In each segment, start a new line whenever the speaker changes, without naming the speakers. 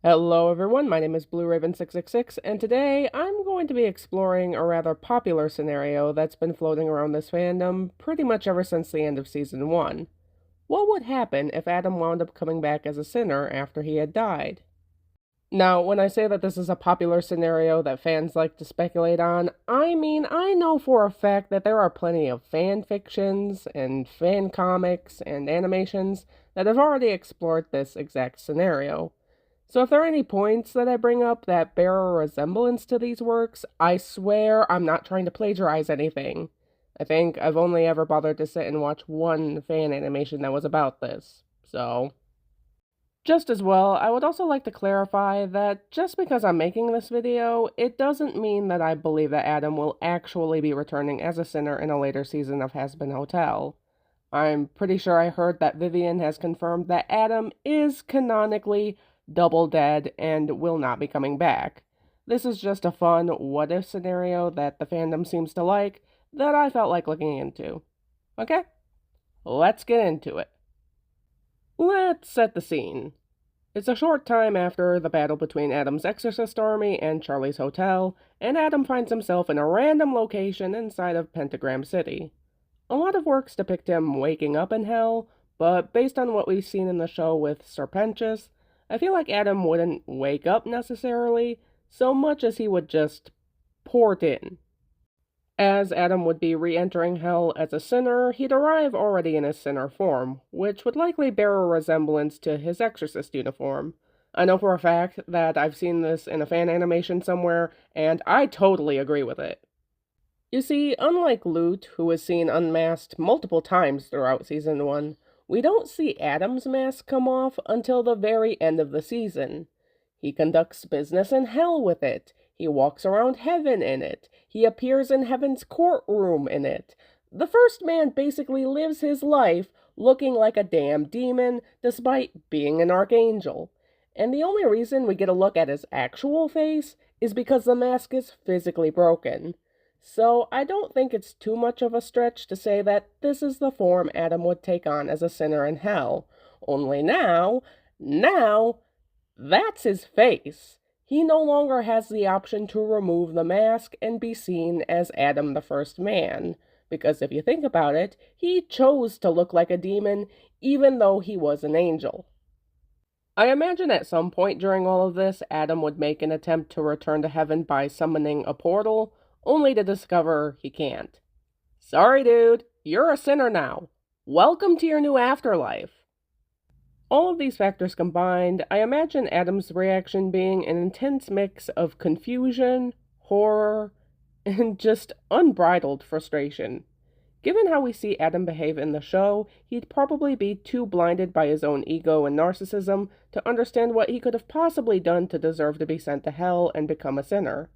Hello everyone, my name is Blue Raven 666 and today I'm going to be exploring a rather popular scenario that's been floating around this fandom pretty much ever since the end of Season 1. What would happen if Adam wound up coming back as a sinner after he had died? Now, when I say that this is a popular scenario that fans like to speculate on, I mean I know for a fact that there are plenty of fan fictions and fan comics and animations that have already explored this exact scenario. So if there are any points that I bring up that bear a resemblance to these works, I swear I'm not trying to plagiarize anything. I think I've only ever bothered to sit and watch one fan animation that was about this. So, just as well, I would also like to clarify that just because I'm making this video, it doesn't mean that I believe that Adam will actually be returning as a sinner in a later season of Hazbin Hotel. I'm pretty sure I heard that Vivian has confirmed that Adam is canonically double dead and will not be coming back. This is just a fun what-if scenario that the fandom seems to like that I felt like looking into. Okay? Let's get into it. Let's set the scene. It's a short time after the battle between Adam's exorcist army and Charlie's hotel, and Adam finds himself in a random location inside of Pentagram City. A lot of works depict him waking up in hell, but based on what we've seen in the show with Serpentius, I feel like Adam wouldn't wake up necessarily, so much as he would just port in. As Adam would be re-entering hell as a sinner, he'd arrive already in his sinner form, which would likely bear a resemblance to his exorcist uniform. I know for a fact that I've seen this in a fan animation somewhere, and I totally agree with it. You see, unlike Lute, who is seen unmasked multiple times throughout Season 1, we don't see Adam's mask come off until the very end of the season. He conducts business in hell with it. He walks around heaven in it. He appears in heaven's courtroom in it. The first man basically lives his life looking like a damn demon despite being an archangel. And the only reason we get a look at his actual face is because the mask is physically broken. So I don't think it's too much of a stretch to say that this is the form Adam would take on as a sinner in hell. Only now, that's his face. He no longer has the option to remove the mask and be seen as Adam the first man. Because if you think about it, he chose to look like a demon even though he was an angel. I imagine at some point during all of this, Adam would make an attempt to return to heaven by summoning a portal, only to discover he can't. Sorry, dude, you're a sinner now. Welcome to your new afterlife. All of these factors combined, I imagine Adam's reaction being an intense mix of confusion, horror, and just unbridled frustration. Given how we see Adam behave in the show, he'd probably be too blinded by his own ego and narcissism to understand what he could have possibly done to deserve to be sent to hell and become a sinner.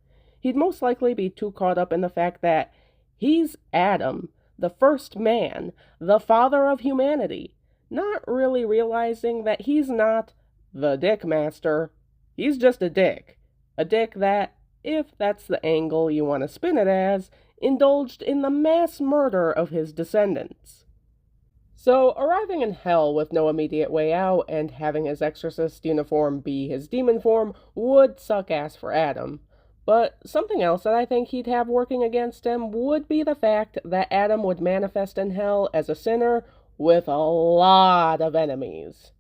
He'd most likely be too caught up in the fact that he's Adam, the first man, the father of humanity, not really realizing that he's not the dick master. He's just a dick. A dick that, if that's the angle you want to spin it as, indulged in the mass murder of his descendants. So, arriving in hell with no immediate way out and having his exorcist uniform be his demon form would suck ass for Adam. But something else that I think he'd have working against him would be the fact that Adam would manifest in hell as a sinner with a lot of enemies.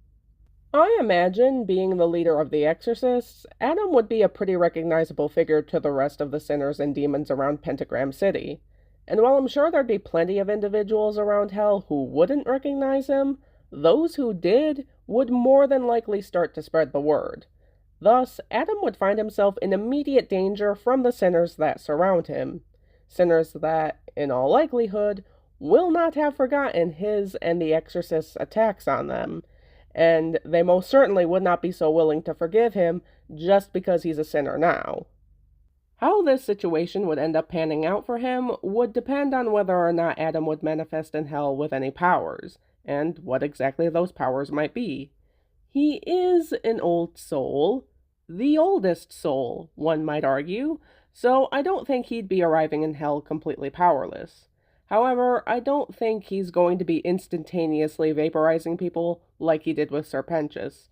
I imagine, being the leader of the exorcists, Adam would be a pretty recognizable figure to the rest of the sinners and demons around Pentagram City. And while I'm sure there'd be plenty of individuals around hell who wouldn't recognize him, those who did would more than likely start to spread the word. Thus, Adam would find himself in immediate danger from the sinners that surround him. Sinners that, in all likelihood, will not have forgotten his and the exorcist's attacks on them, and they most certainly would not be so willing to forgive him just because he's a sinner now. How this situation would end up panning out for him would depend on whether or not Adam would manifest in hell with any powers, and what exactly those powers might be. He is an old soul, the oldest soul, one might argue, so I don't think he'd be arriving in hell completely powerless. However, I don't think he's going to be instantaneously vaporizing people like he did with Serpentius.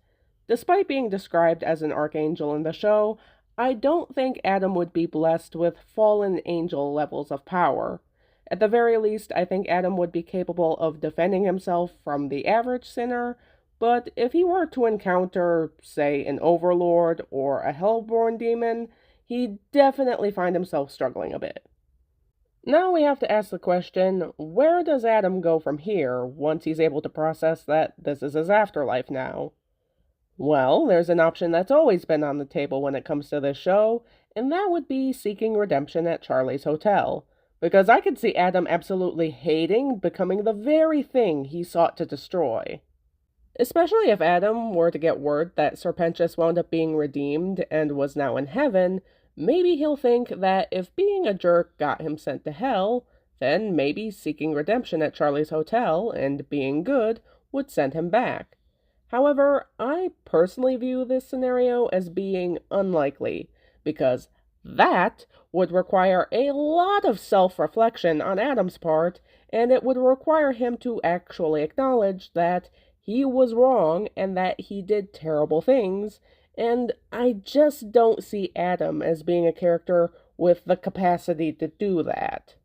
Despite being described as an archangel in the show, I don't think Adam would be blessed with fallen angel levels of power. At the very least, I think Adam would be capable of defending himself from the average sinner, but if he were to encounter, say, an overlord or a hellborn demon, he'd definitely find himself struggling a bit. Now we have to ask the question, where does Adam go from here once he's able to process that this is his afterlife now? Well, there's an option that's always been on the table when it comes to this show, and that would be seeking redemption at Charlie's Hotel. Because I could see Adam absolutely hating becoming the very thing he sought to destroy. Especially if Adam were to get word that Serpentius wound up being redeemed and was now in heaven, maybe he'll think that if being a jerk got him sent to hell, then maybe seeking redemption at Charlie's Hotel and being good would send him back. However, I personally view this scenario as being unlikely, because that would require a lot of self-reflection on Adam's part, and it would require him to actually acknowledge that he was wrong and that he did terrible things, and I just don't see Adam as being a character with the capacity to do that.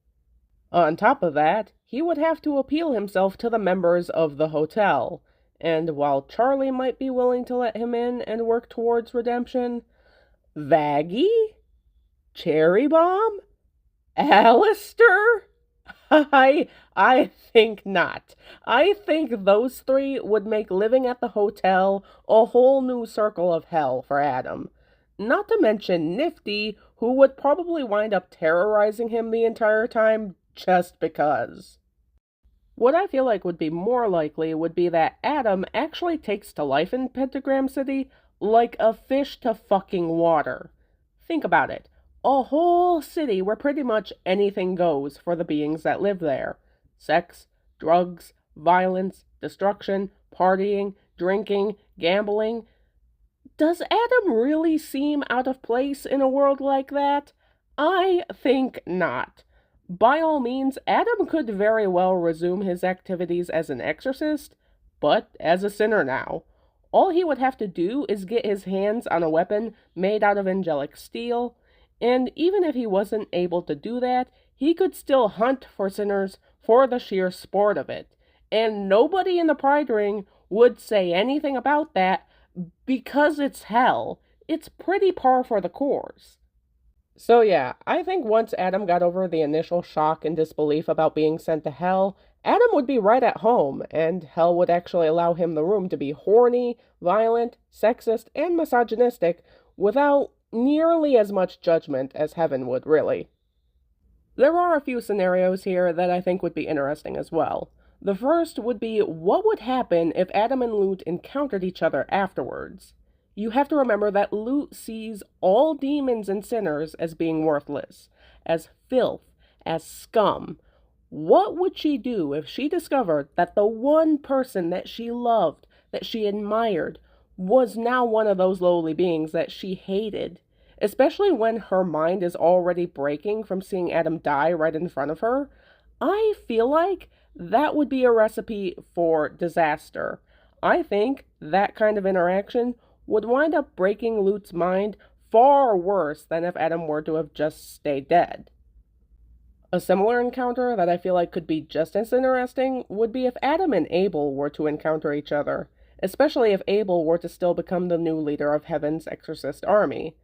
On top of that, he would have to appeal himself to the members of the hotel, and while Charlie might be willing to let him in and work towards redemption, Vaggie? Cherry Bomb? Alistair? I think not. I think those three would make living at the hotel a whole new circle of hell for Adam. Not to mention Nifty, who would probably wind up terrorizing him the entire time just because. What I feel like would be more likely would be that Adam actually takes to life in Pentagram City like a fish to fucking water. Think about it. A whole city where pretty much anything goes for the beings that live there. Sex, drugs, violence, destruction, partying, drinking, gambling. Does Adam really seem out of place in a world like that? I think not. By all means, Adam could very well resume his activities as an exorcist, but as a sinner now. All he would have to do is get his hands on a weapon made out of angelic steel, and even if he wasn't able to do that, he could still hunt for sinners for the sheer sport of it. And nobody in the Pride Ring would say anything about that because it's hell. It's pretty par for the course. So yeah, I think once Adam got over the initial shock and disbelief about being sent to hell, Adam would be right at home, and hell would actually allow him the room to be horny, violent, sexist, and misogynistic without nearly as much judgment as heaven would, really. There are a few scenarios here that I think would be interesting as well. The first would be, what would happen if Adam and Lut encountered each other afterwards? You have to remember that Lut sees all demons and sinners as being worthless, as filth, as scum. What would she do if she discovered that the one person that she loved, that she admired, was now one of those lowly beings that she hated? Especially when her mind is already breaking from seeing Adam die right in front of her. I feel like that would be a recipe for disaster. I think that kind of interaction would wind up breaking Lut's mind far worse than if Adam were to have just stayed dead. A similar encounter that I feel like could be just as interesting would be if Adam and Abel were to encounter each other, especially if Abel were to still become the new leader of Heaven's exorcist army.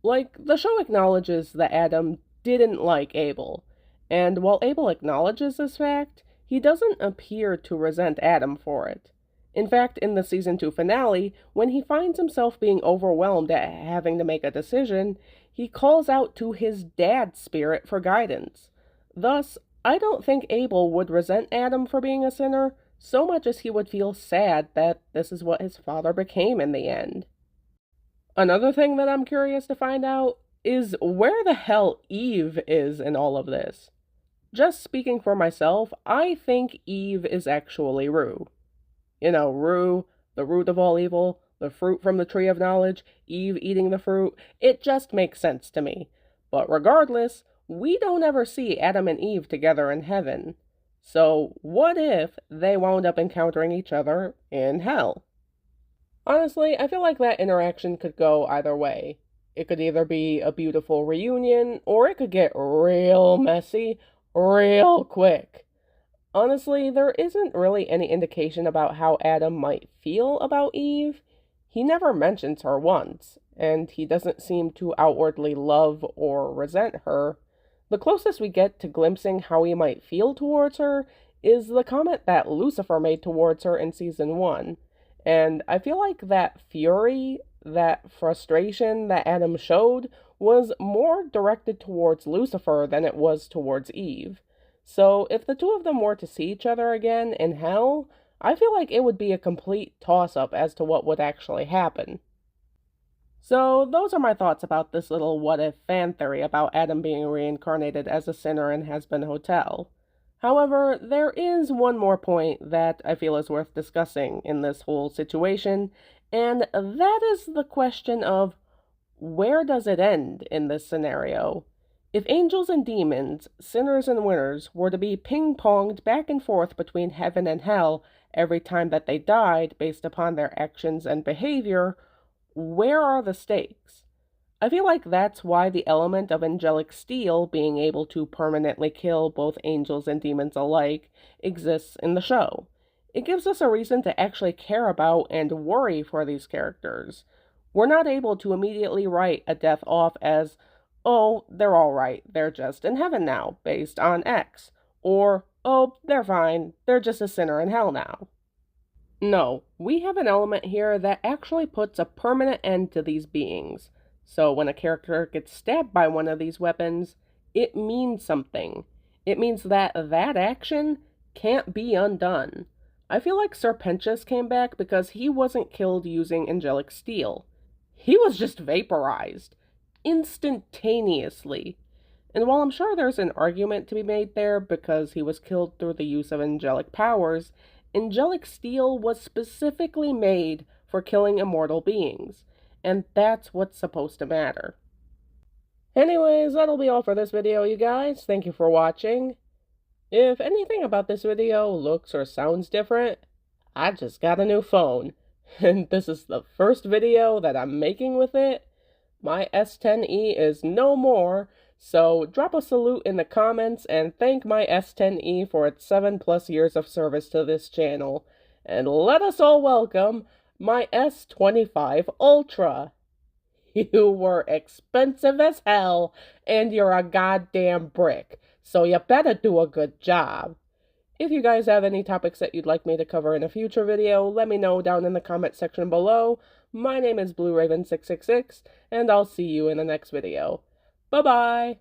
Like, the show acknowledges that Adam didn't like Abel, and while Abel acknowledges this fact, he doesn't appear to resent Adam for it. In fact, in the season 2 finale, when he finds himself being overwhelmed at having to make a decision, he calls out to his dad's spirit for guidance. Thus, I don't think Abel would resent Adam for being a sinner, so much as he would feel sad that this is what his father became in the end. Another thing that I'm curious to find out is where the hell Eve is in all of this. Just speaking for myself, I think Eve is actually Rue. You know, Rue, the root of all evil, the fruit from the tree of knowledge, Eve eating the fruit. It just makes sense to me. But regardless, we don't ever see Adam and Eve together in heaven. So what if they wound up encountering each other in hell? Honestly, I feel like that interaction could go either way. It could either be a beautiful reunion, or it could get real messy real quick. Honestly, there isn't really any indication about how Adam might feel about Eve. He never mentions her once, and he doesn't seem to outwardly love or resent her. The closest we get to glimpsing how he might feel towards her is the comment that Lucifer made towards her in season 1. And I feel like that fury, that frustration that Adam showed was more directed towards Lucifer than it was towards Eve. So, if the two of them were to see each other again in hell, I feel like it would be a complete toss up as to what would actually happen. So, those are my thoughts about this little what if fan theory about Adam being reincarnated as a sinner in Hazbin Hotel. However, there is one more point that I feel is worth discussing in this whole situation, and that is the question of where does it end in this scenario? If angels and demons, sinners and winners, were to be ping-ponged back and forth between heaven and hell every time that they died based upon their actions and behavior, where are the stakes? I feel like that's why the element of angelic steel being able to permanently kill both angels and demons alike exists in the show. It gives us a reason to actually care about and worry for these characters. We're not able to immediately write a death off as, oh, they're all right, they're just in heaven now, based on X, or, oh, they're fine, they're just a sinner in hell now. No, we have an element here that actually puts a permanent end to these beings. So when a character gets stabbed by one of these weapons, it means something. It means that that action can't be undone. I feel like Serpentius came back because he wasn't killed using angelic steel. He was just vaporized. Instantaneously. And while I'm sure there's an argument to be made there because he was killed through the use of angelic powers, angelic steel was specifically made for killing immortal beings, and that's what's supposed to matter. Anyways, that'll be all for this video, you guys. Thank you for watching. If anything about this video looks or sounds different, I just got a new phone, and this is the first video that I'm making with it. My S10e is no more, so drop a salute in the comments and thank my S10e for its 7+ years of service to this channel. And let us all welcome my S25 Ultra. You were expensive as hell, and you're a goddamn brick, so you better do a good job. If you guys have any topics that you'd like me to cover in a future video, let me know down in the comment section below. My name is BlueRaven666, and I'll see you in the next video. Bye-bye!